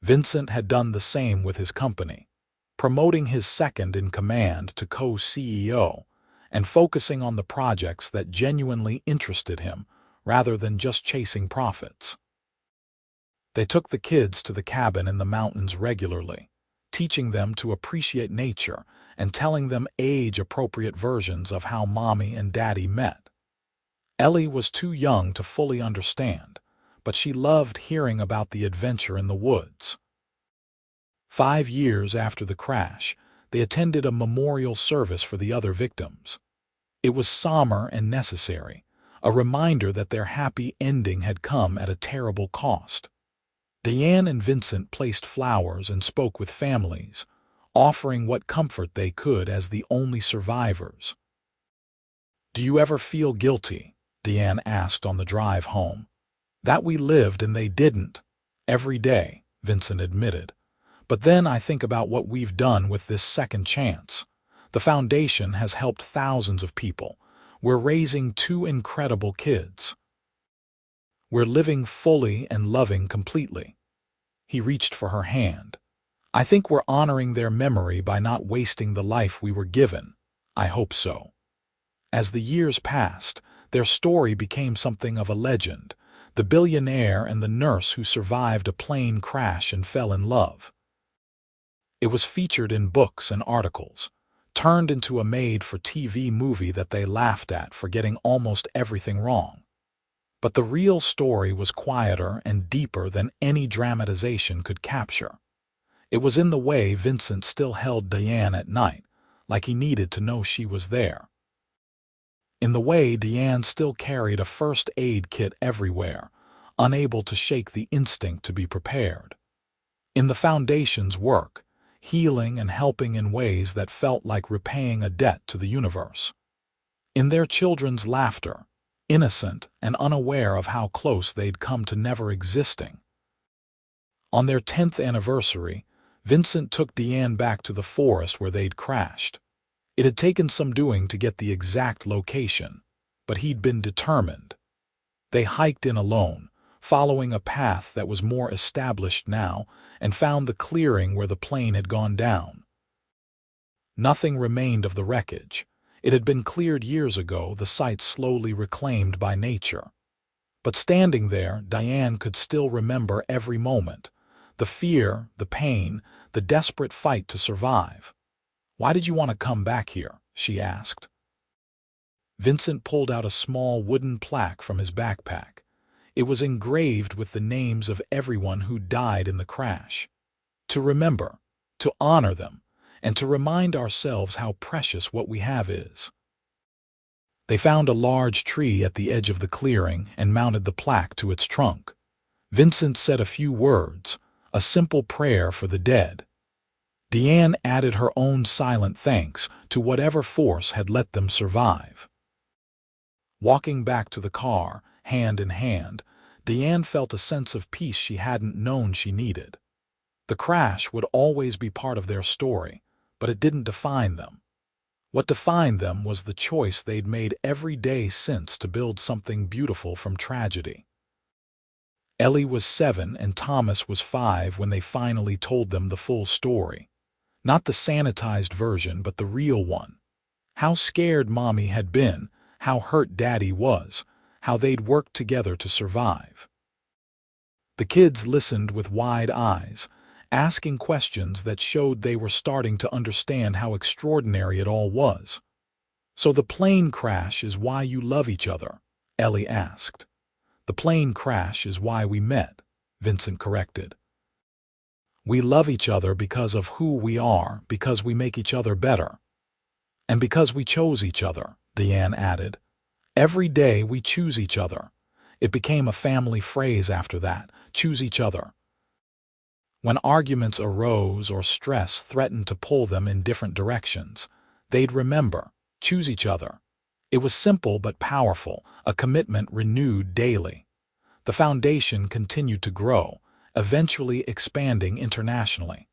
Vincent had done the same with his company, promoting his second-in-command to co-CEO and focusing on the projects that genuinely interested him rather than just chasing profits. They took the kids to the cabin in the mountains regularly, teaching them to appreciate nature and telling them age-appropriate versions of how Mommy and Daddy met. Ellie was too young to fully understand, but she loved hearing about the adventure in the woods. 5 years after the crash, they attended a memorial service for the other victims. It was somber and necessary, a reminder that their happy ending had come at a terrible cost. Diane and Vincent placed flowers and spoke with families, offering what comfort they could as the only survivors. "Do you ever feel guilty?" Diane asked on the drive home. "That we lived and they didn't." "Every day," Vincent admitted. "But then I think about what we've done with this second chance. The foundation has helped thousands of people. We're raising 2 incredible kids. We're living fully and loving completely." He reached for her hand. "I think we're honoring their memory by not wasting the life we were given. I hope so." As the years passed, their story became something of a legend, the billionaire and the nurse who survived a plane crash and fell in love. It was featured in books and articles, turned into a made-for-TV movie that they laughed at for getting almost everything wrong. But the real story was quieter and deeper than any dramatization could capture. It was in the way Vincent still held Diane at night, like he needed to know she was there. In the way Diane still carried a first aid kit everywhere, unable to shake the instinct to be prepared. In the foundation's work, healing and helping in ways that felt like repaying a debt to the universe. In their children's laughter, innocent and unaware of how close they'd come to never existing. On their 10th anniversary, Vincent took Diane back to the forest where they'd crashed. It had taken some doing to get the exact location, but he'd been determined. They hiked in alone, following a path that was more established now, and found the clearing where the plane had gone down. Nothing remained of the wreckage. It had been cleared years ago, the site slowly reclaimed by nature. But standing there, Diane could still remember every moment. The fear, the pain, the desperate fight to survive. "Why did you want to come back here?" she asked. Vincent pulled out a small wooden plaque from his backpack. It was engraved with the names of everyone who died in the crash. To remember, to honor them, and to remind ourselves how precious what we have is. They found a large tree at the edge of the clearing and mounted the plaque to its trunk. Vincent said a few words, a simple prayer for the dead. Diane added her own silent thanks to whatever force had let them survive. Walking back to the car, hand in hand, Diane felt a sense of peace she hadn't known she needed. The crash would always be part of their story, but it didn't define them. What defined them was the choice they'd made every day since to build something beautiful from tragedy. Ellie was 7 and Thomas was 5 when they finally told them the full story. Not the sanitized version, but the real one. How scared Mommy had been, how hurt Daddy was, how they'd worked together to survive. The kids listened with wide eyes, asking questions that showed they were starting to understand how extraordinary it all was. "So the plane crash is why you love each other?" Ellie asked. "The plane crash is why we met," Vincent corrected. "We love each other because of who we are, because we make each other better. And because we chose each other," Diane added. "Every day we choose each other." It became a family phrase after that, choose each other. When arguments arose or stress threatened to pull them in different directions, they'd remember, choose each other. It was simple but powerful, a commitment renewed daily. The foundation continued to grow, eventually expanding internationally.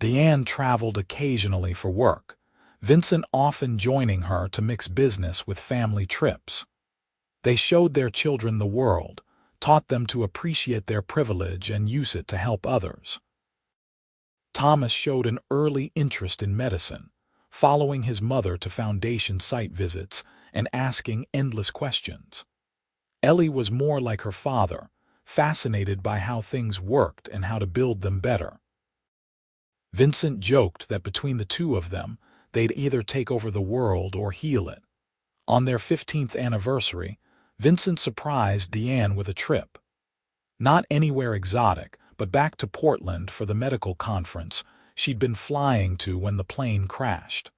Diane traveled occasionally for work, Vincent often joining her to mix business with family trips. They showed their children the world, taught them to appreciate their privilege and use it to help others. Thomas showed an early interest in medicine, following his mother to foundation site visits and asking endless questions. Ellie was more like her father, fascinated by how things worked and how to build them better. Vincent joked that between the two of them, they'd either take over the world or heal it. On their 15th anniversary, Vincent surprised Diane with a trip. Not anywhere exotic, but back to Portland for the medical conference she'd been flying to when the plane crashed.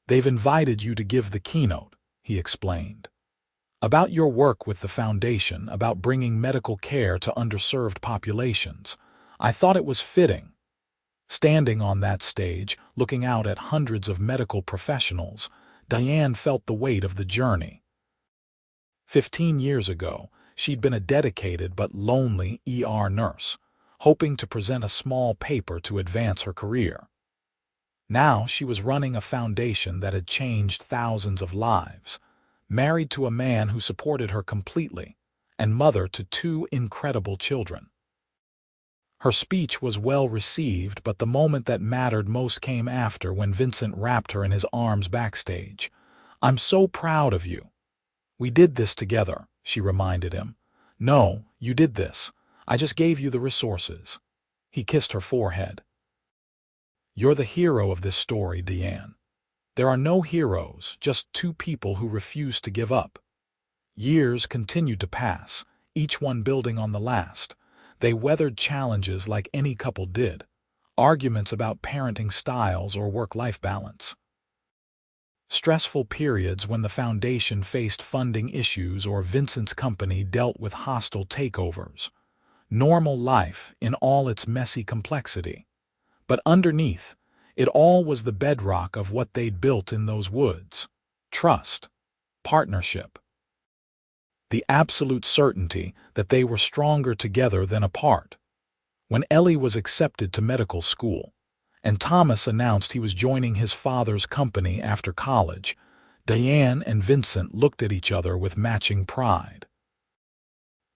"They've invited you to give the keynote," he explained. "About your work with the foundation, about bringing medical care to underserved populations. I thought it was fitting." Standing on that stage, looking out at hundreds of medical professionals, Diane felt the weight of the journey. 15 years ago, she'd been a dedicated but lonely ER nurse, hoping to present a small paper to advance her career. Now she was running a foundation that had changed thousands of lives, married to a man who supported her completely, and mother to 2 incredible children. Her speech was well received, but the moment that mattered most came after, when Vincent wrapped her in his arms backstage. "I'm so proud of you." "We did this together," she reminded him. "No, you did this. I just gave you the resources." He kissed her forehead. "You're the hero of this story, Diane. There are no heroes, just 2 people who refuse to give up." Years continued to pass, each one building on the last. They weathered challenges like any couple did, arguments about parenting styles or work-life balance. Stressful periods when the foundation faced funding issues or Vincent's company dealt with hostile takeovers. Normal life in all its messy complexity. But underneath, it all was the bedrock of what they'd built in those woods: trust, partnership, the absolute certainty that they were stronger together than apart. When Ellie was accepted to medical school, and Thomas announced he was joining his father's company after college, Diane and Vincent looked at each other with matching pride.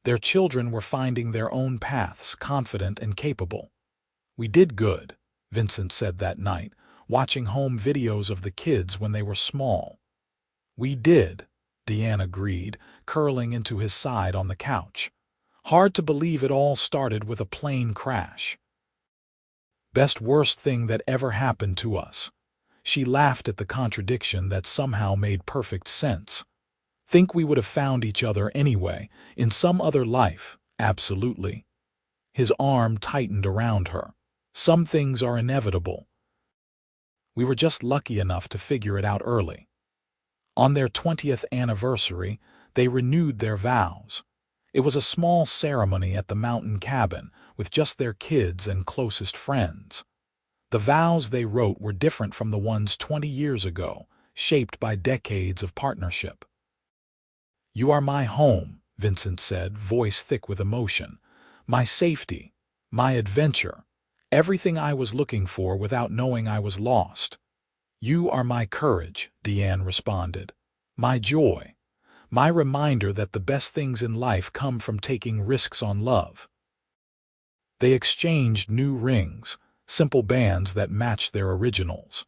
Their children were finding their own paths, confident and capable. "We did good," Vincent said that night, watching home videos of the kids when they were small. "We did," Diane agreed, curling into his side on the couch. "Hard to believe it all started with a plane crash. Best worst thing that ever happened to us." She laughed at the contradiction that somehow made perfect sense. "Think we would have found each other anyway, in some other life, absolutely." His arm tightened around her. "Some things are inevitable. We were just lucky enough to figure it out early." On their 20th anniversary, they renewed their vows. It was a small ceremony at the mountain cabin with just their kids and closest friends. The vows they wrote were different from the ones 20 years ago, shaped by decades of partnership. "You are my home," Vincent said, voice thick with emotion. "My safety, my adventure, everything I was looking for without knowing I was lost." "You are my courage," Diane responded. "My joy. My reminder that the best things in life come from taking risks on love." They exchanged new rings, simple bands that matched their originals.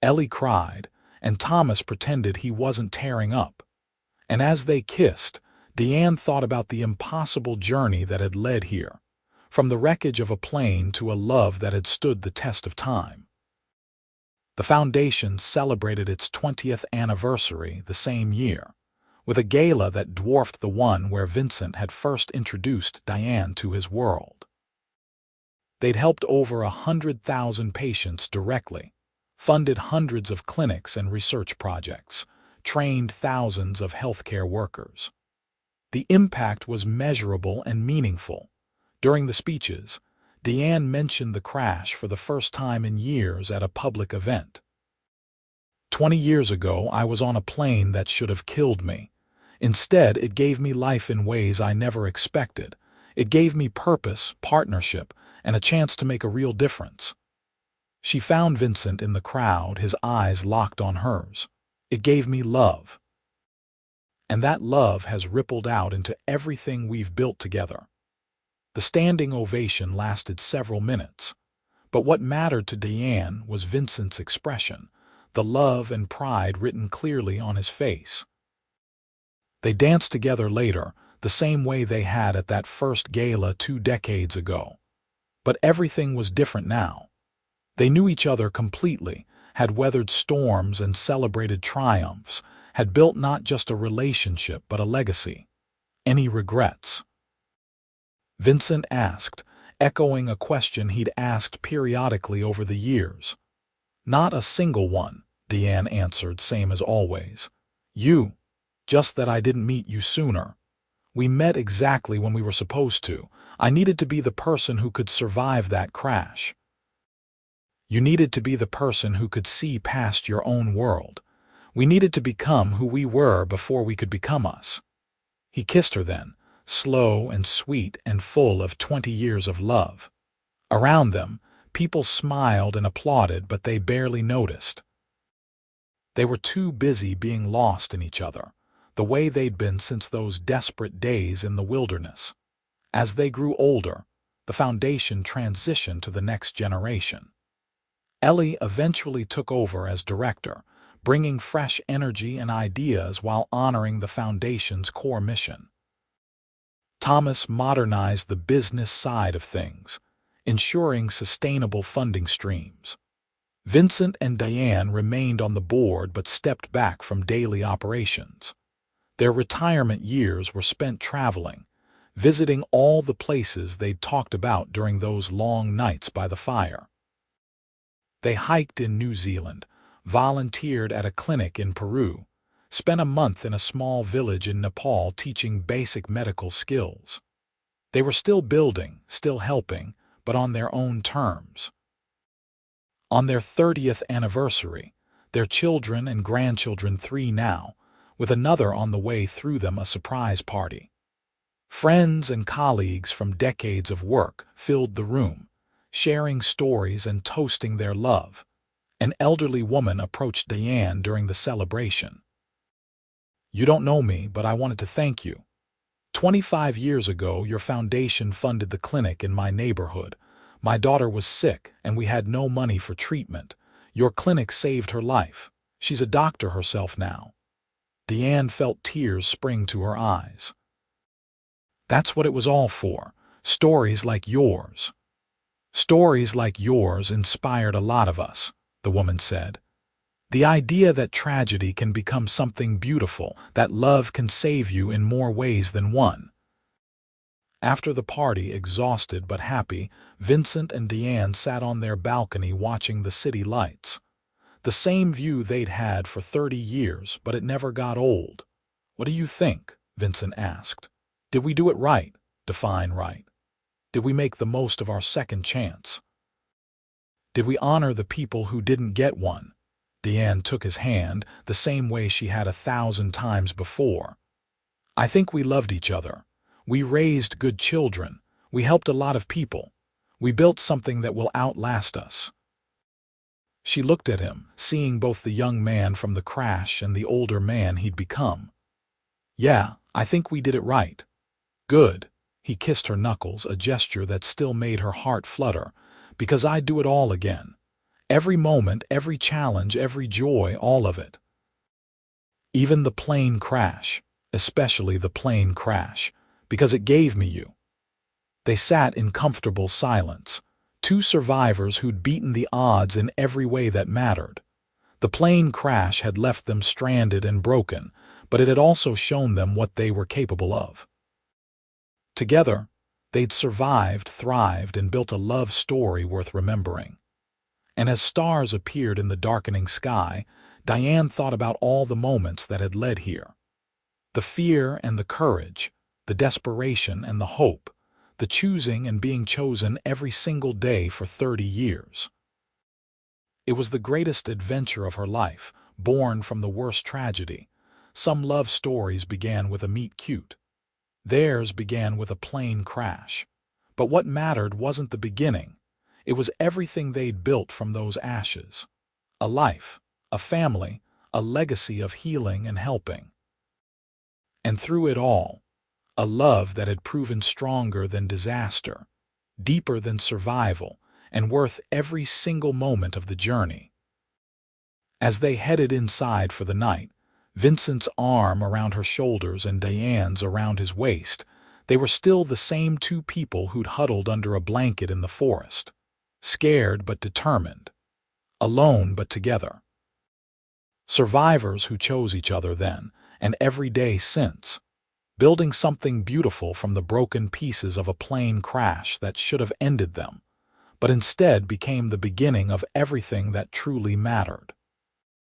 Ellie cried, and Thomas pretended he wasn't tearing up. And as they kissed, Diane thought about the impossible journey that had led here, from the wreckage of a plane to a love that had stood the test of time. The foundation celebrated its 20th anniversary the same year, with a gala that dwarfed the one where Vincent had first introduced Diane to his world. They'd helped over 100,000 patients directly, funded hundreds of clinics and research projects, trained thousands of healthcare workers. The impact was measurable and meaningful. During the speeches, Diane mentioned the crash for the first time in years at a public event. 20 years ago, I was on a plane that should have killed me. Instead, it gave me life in ways I never expected. It gave me purpose, partnership, and a chance to make a real difference." She found Vincent in the crowd, his eyes locked on hers. "It gave me love. And that love has rippled out into everything we've built together." The standing ovation lasted several minutes. But what mattered to Diane was Vincent's expression, the love and pride written clearly on his face. They danced together later, the same way they had at that first gala 2 decades ago. But everything was different now. They knew each other completely, had weathered storms and celebrated triumphs, had built not just a relationship but a legacy. "Any regrets?" Vincent asked, echoing a question he'd asked periodically over the years. "Not a single one," Diane answered, same as always. "You. Just that I didn't meet you sooner. We met exactly when we were supposed to. I needed to be the person who could survive that crash. You needed to be the person who could see past your own world. We needed to become who we were before we could become us." He kissed her then, slow and sweet and full of 20 years of love. Around them, people smiled and applauded, but they barely noticed. They were too busy being lost in each other, the way they'd been since those desperate days in the wilderness. As they grew older, the foundation transitioned to the next generation. Ellie eventually took over as director, bringing fresh energy and ideas while honoring the foundation's core mission. Thomas modernized the business side of things, ensuring sustainable funding streams. Vincent and Diane remained on the board but stepped back from daily operations. Their retirement years were spent traveling, visiting all the places they'd talked about during those long nights by the fire. They hiked in New Zealand, volunteered at a clinic in Peru, spent a month in a small village in Nepal teaching basic medical skills. They were still building, still helping, but on their own terms. On their 30th anniversary, their children and grandchildren, 3 now, with another on the way, threw them a surprise party. Friends and colleagues from decades of work filled the room, sharing stories and toasting their love. An elderly woman approached Diane during the celebration. "You don't know me, but I wanted to thank you. 25 years ago, your foundation funded the clinic in my neighborhood. My daughter was sick, and we had no money for treatment. Your clinic saved her life. She's a doctor herself now." Diane felt tears spring to her eyes. "That's what it was all for. Stories like yours." "Stories like yours inspired a lot of us," the woman said. "The idea that tragedy can become something beautiful, that love can save you in more ways than one." After the party, exhausted but happy, Vincent and Diane sat on their balcony watching the city lights. The same view they'd had for 30 years, but it never got old. "What do you think?" Vincent asked. "Did we do it right? Define right. Did we make the most of our second chance? Did we honor the people who didn't get one?" Diane took his hand, the same way she had 1,000 times before. "I think we loved each other. We raised good children. We helped a lot of people. We built something that will outlast us." She looked at him, seeing both the young man from the crash and the older man he'd become. "Yeah, I think we did it right." "Good." He kissed her knuckles, a gesture that still made her heart flutter. "Because I'd do it all again. Every moment, every challenge, every joy, all of it. Even the plane crash, especially the plane crash, because it gave me you." They sat in comfortable silence, 2 survivors who'd beaten the odds in every way that mattered. The plane crash had left them stranded and broken, but it had also shown them what they were capable of. Together, they'd survived, thrived, and built a love story worth remembering. And as stars appeared in the darkening sky, Diane thought about all the moments that had led here. The fear and the courage, the desperation and the hope, the choosing and being chosen every single day for 30 years. It was the greatest adventure of her life, born from the worst tragedy. Some love stories began with a meet cute. Theirs began with a plane crash. But what mattered wasn't the beginning. It was everything they'd built from those ashes. A life, a family, a legacy of healing and helping. And through it all, a love that had proven stronger than disaster, deeper than survival, and worth every single moment of the journey. As they headed inside for the night, Vincent's arm around her shoulders and Diane's around his waist, they were still the same two people who'd huddled under a blanket in the forest, scared but determined, alone but together. Survivors who chose each other then, and every day since, building something beautiful from the broken pieces of a plane crash that should have ended them, but instead became the beginning of everything that truly mattered.